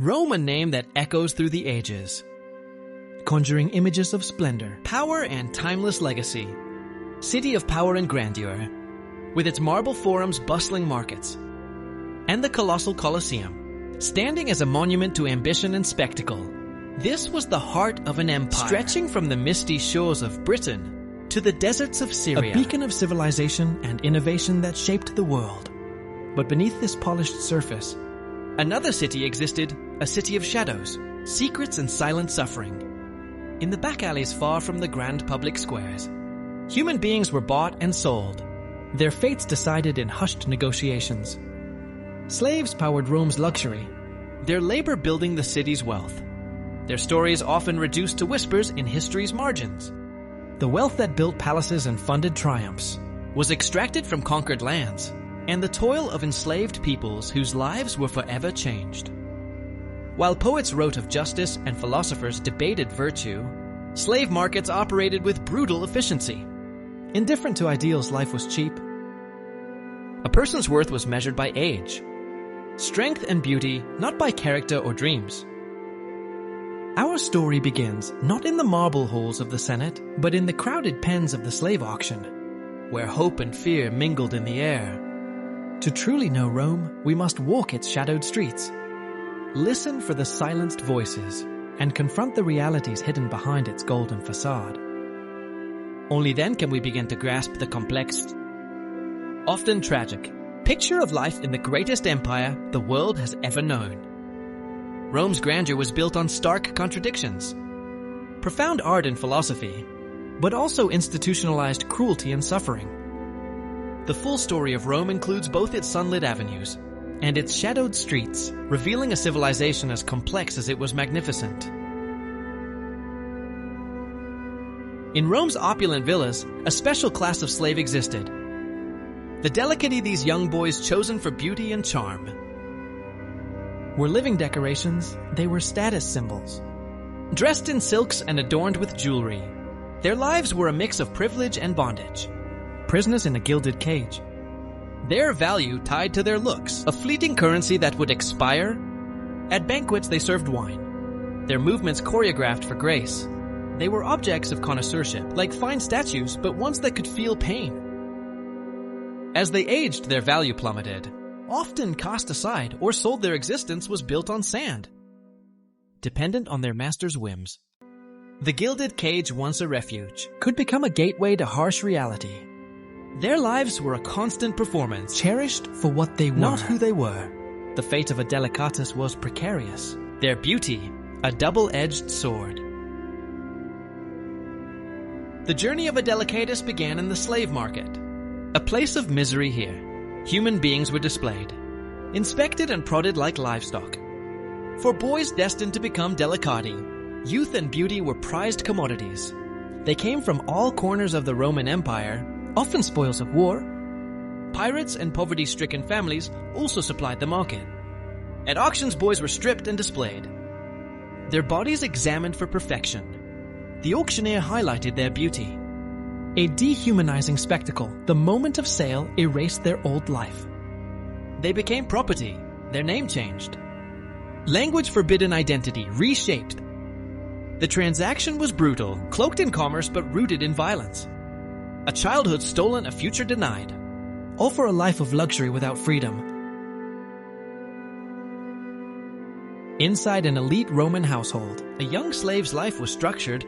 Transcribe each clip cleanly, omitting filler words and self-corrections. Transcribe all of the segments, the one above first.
Rome, a name that echoes through the ages, conjuring images of splendor, power, and timeless legacy. City of power and grandeur, with its marble forums, bustling markets, and the colossal Colosseum, standing as a monument to ambition and spectacle. This was the heart of an empire, stretching from the misty shores of Britain to the deserts of Syria, a beacon of civilization and innovation that shaped the world. But beneath this polished surface, another city existed, a city of shadows, secrets and silent suffering. In the back alleys far from the grand public squares, human beings were bought and sold, their fates decided in hushed negotiations. Slaves powered Rome's luxury, their labor building the city's wealth. Their stories often reduced to whispers in history's margins. The wealth that built palaces and funded triumphs was extracted from conquered lands, and the toil of enslaved peoples whose lives were forever changed. While poets wrote of justice and philosophers debated virtue, slave markets operated with brutal efficiency. Indifferent to ideals, life was cheap. A person's worth was measured by age, strength and beauty, not by character or dreams. Our story begins not in the marble halls of the Senate, but in the crowded pens of the slave auction, where hope and fear mingled in the air. To truly know Rome, we must walk its shadowed streets, listen for the silenced voices, and confront the realities hidden behind its golden facade. Only then can we begin to grasp the complex, often tragic, picture of life in the greatest empire the world has ever known. Rome's grandeur was built on stark contradictions, profound art and philosophy, but also institutionalized cruelty and suffering. The full story of Rome includes both its sunlit avenues and its shadowed streets, revealing a civilization as complex as it was magnificent. In Rome's opulent villas, a special class of slave existed. The delicati, these young boys chosen for beauty and charm, were living decorations, they were status symbols. Dressed in silks and adorned with jewelry, their lives were a mix of privilege and bondage. Prisoners in a gilded cage. Their value tied to their looks, a fleeting currency that would expire. At banquets they served wine, their movements choreographed for grace. They were objects of connoisseurship, like fine statues, but ones that could feel pain. As they aged, their value plummeted. Often cast aside or sold, their existence was built on sand, dependent on their master's whims. The gilded cage, once a refuge, could become a gateway to harsh reality. Their lives were a constant performance, cherished for what they were, not who they were. The fate of a delicatus was precarious, their beauty a double-edged sword. The journey of a delicatus began in the slave market, a place of misery here. Human beings were displayed, inspected and prodded like livestock. For boys destined to become delicati, youth and beauty were prized commodities. They came from all corners of the Roman Empire, often spoils of war. Pirates and poverty-stricken families also supplied the market. At auctions, boys were stripped and displayed, their bodies examined for perfection. The auctioneer highlighted their beauty. A dehumanizing spectacle, the moment of sale erased their old life. They became property, their name changed. Language forbidden identity, reshaped. The transaction was brutal, cloaked in commerce but rooted in violence. A childhood stolen, a future denied. All for a life of luxury without freedom. Inside an elite Roman household, a young slave's life was structured.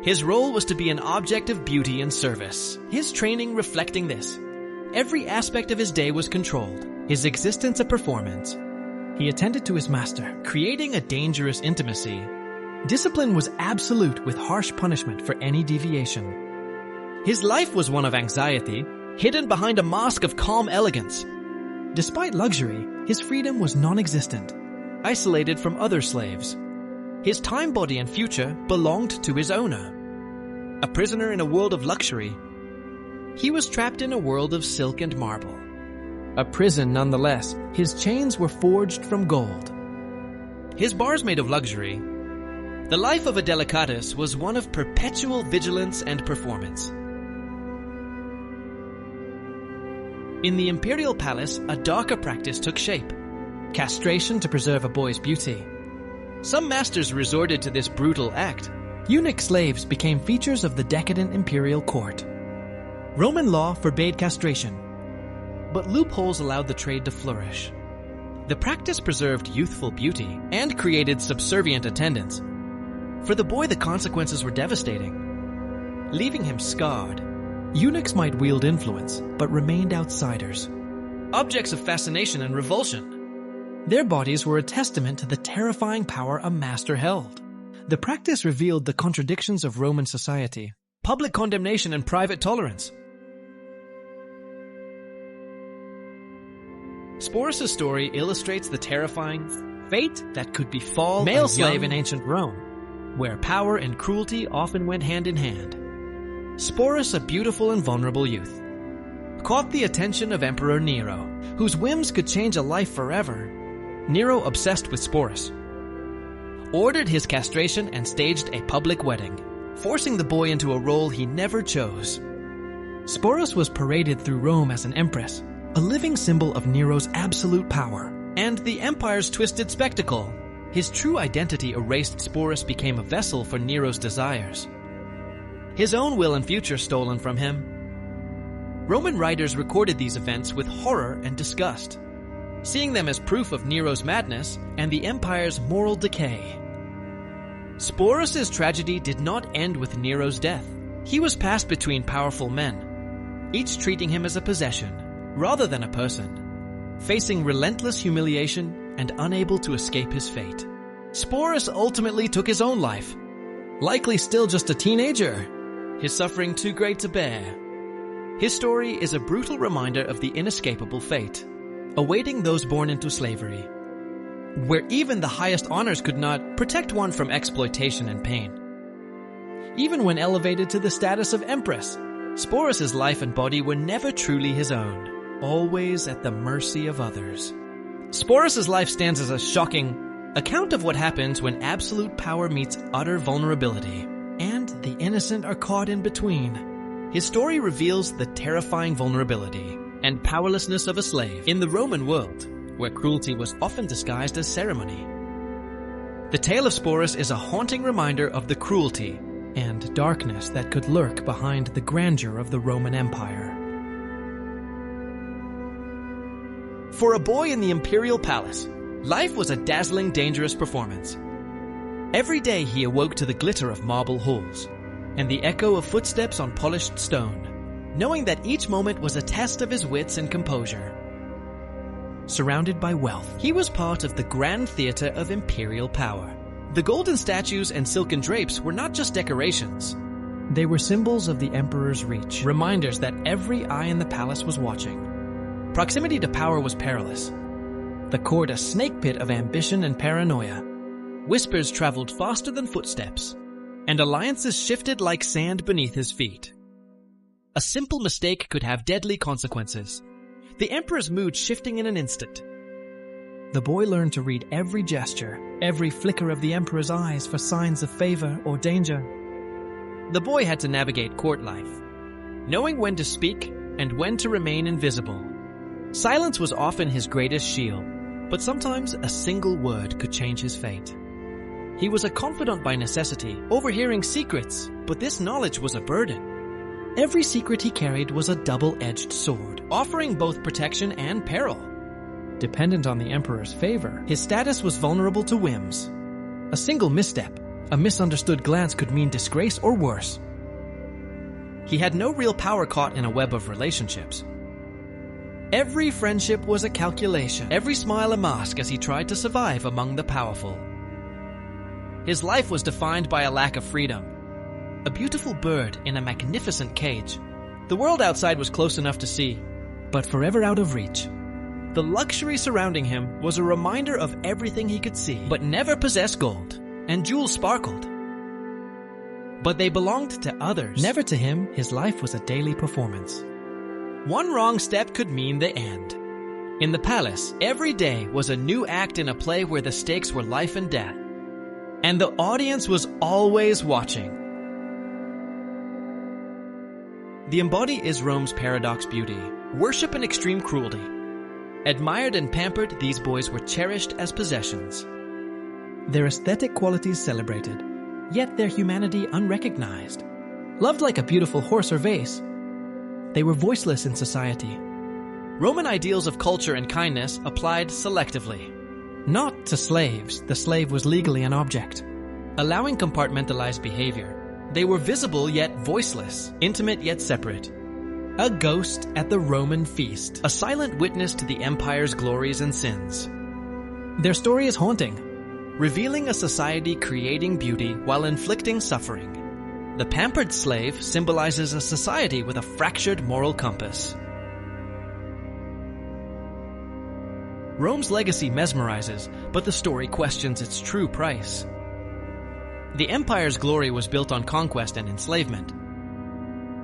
His role was to be an object of beauty and service, his training reflecting this. Every aspect of his day was controlled, his existence a performance. He attended to his master, creating a dangerous intimacy. Discipline was absolute, with harsh punishment for any deviation. His life was one of anxiety, hidden behind a mask of calm elegance. Despite luxury, his freedom was non-existent, isolated from other slaves. His time, body, and future belonged to his owner. A prisoner in a world of luxury, he was trapped in a world of silk and marble. A prison nonetheless, his chains were forged from gold. His bars made of luxury. The life of a delicatus was one of perpetual vigilance and performance. In the imperial palace, a darker practice took shape. castration to preserve a boy's beauty. Some masters resorted to this brutal act. Eunuch slaves became features of the decadent imperial court. Roman law forbade castration, but loopholes allowed the trade to flourish. The practice preserved youthful beauty and created subservient attendants. For the boy, the consequences were devastating, leaving him scarred. Eunuchs might wield influence, but remained outsiders, objects of fascination and revulsion. Their bodies were a testament to the terrifying power a master held. The practice revealed the contradictions of Roman society, public condemnation and private tolerance. Sporus' story illustrates the terrifying fate that could befall male slave in ancient Rome, where power and cruelty often went hand in hand. Sporus, a beautiful and vulnerable youth, caught the attention of Emperor Nero, whose whims could change a life forever. Nero, obsessed with Sporus, ordered his castration and staged a public wedding, forcing the boy into a role he never chose. Sporus was paraded through Rome as an empress, a living symbol of Nero's absolute power, and the empire's twisted spectacle. His true identity erased. Sporus became a vessel for Nero's desires, his own will and future stolen from him. Roman writers recorded these events with horror and disgust, seeing them as proof of Nero's madness and the empire's moral decay. Sporus' tragedy did not end with Nero's death. He was passed between powerful men, each treating him as a possession rather than a person, facing relentless humiliation and unable to escape his fate. Sporus ultimately took his own life, likely still just a teenager, his suffering too great to bear. His story is a brutal reminder of the inescapable fate awaiting those born into slavery, where even the highest honors could not protect one from exploitation and pain. Even when elevated to the status of empress, Sporus' life and body were never truly his own, always at the mercy of others. Sporus' life stands as a shocking account of what happens when absolute power meets utter vulnerability, and the innocent are caught in between. His story reveals the terrifying vulnerability and powerlessness of a slave in the Roman world, where cruelty was often disguised as ceremony. The tale of Sporus is a haunting reminder of the cruelty and darkness that could lurk behind the grandeur of the Roman Empire. For a boy in the imperial palace, life was a dazzling, dangerous performance. Every day he awoke to the glitter of marble halls and the echo of footsteps on polished stone, knowing that each moment was a test of his wits and composure. Surrounded by wealth, he was part of the grand theater of imperial power. The golden statues and silken drapes were not just decorations. They were symbols of the emperor's reach, reminders that every eye in the palace was watching. Proximity to power was perilous, the court a snake pit of ambition and paranoia. Whispers traveled faster than footsteps, and alliances shifted like sand beneath his feet. A simple mistake could have deadly consequences, the emperor's mood shifting in an instant. The boy learned to read every gesture, every flicker of the emperor's eyes for signs of favor or danger. The boy had to navigate court life, knowing when to speak and when to remain invisible. Silence was often his greatest shield, but sometimes a single word could change his fate. He was a confidant by necessity, overhearing secrets, but this knowledge was a burden. Every secret he carried was a double-edged sword, offering both protection and peril. Dependent on the emperor's favor, his status was vulnerable to whims. A single misstep, a misunderstood glance could mean disgrace or worse. He had no real power caught in a web of relationships. Every friendship was a calculation, every smile a mask as he tried to survive among the powerful. His life was defined by a lack of freedom. A beautiful bird in a magnificent cage. The world outside was close enough to see, but forever out of reach. The luxury surrounding him was a reminder of everything he could see, but never possessed gold, and jewels sparkled. But they belonged to others. Never to him, his life was a daily performance. One wrong step could mean the end. In the palace, every day was a new act in a play where the stakes were life and death. And the audience was always watching. The embody is Rome's paradox beauty, worship and extreme cruelty. Admired and pampered, these boys were cherished as possessions. Their aesthetic qualities celebrated, yet their humanity unrecognized. Loved like a beautiful horse or vase, they were voiceless in society. Roman ideals of culture and kindness applied selectively. Not to slaves, the slave was legally an object. Allowing compartmentalized behavior, they were visible yet voiceless, intimate yet separate. A ghost at the Roman feast, A silent witness to the empire's glories and sins. their story is haunting. Revealing a society creating beauty while inflicting suffering. The pampered slave symbolizes a society with a fractured moral compass. Rome's legacy mesmerizes, but the story questions its true price. The empire's glory was built on conquest and enslavement.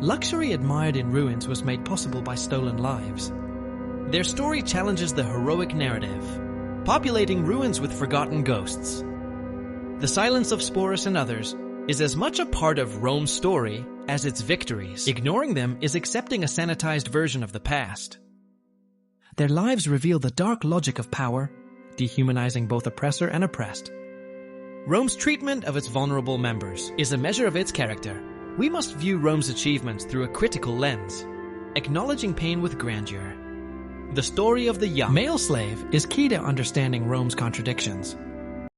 Luxury admired in ruins was made possible by stolen lives. Their story challenges the heroic narrative, populating ruins with forgotten ghosts. The silence of Sporus and others is as much a part of Rome's story as its victories. Ignoring them is accepting a sanitized version of the past. Their lives reveal the dark logic of power, dehumanizing both oppressor and oppressed. Rome's treatment of its vulnerable members is a measure of its character. We must view Rome's achievements through a critical lens, acknowledging pain with grandeur. The story of the young Male slave is key to understanding Rome's contradictions.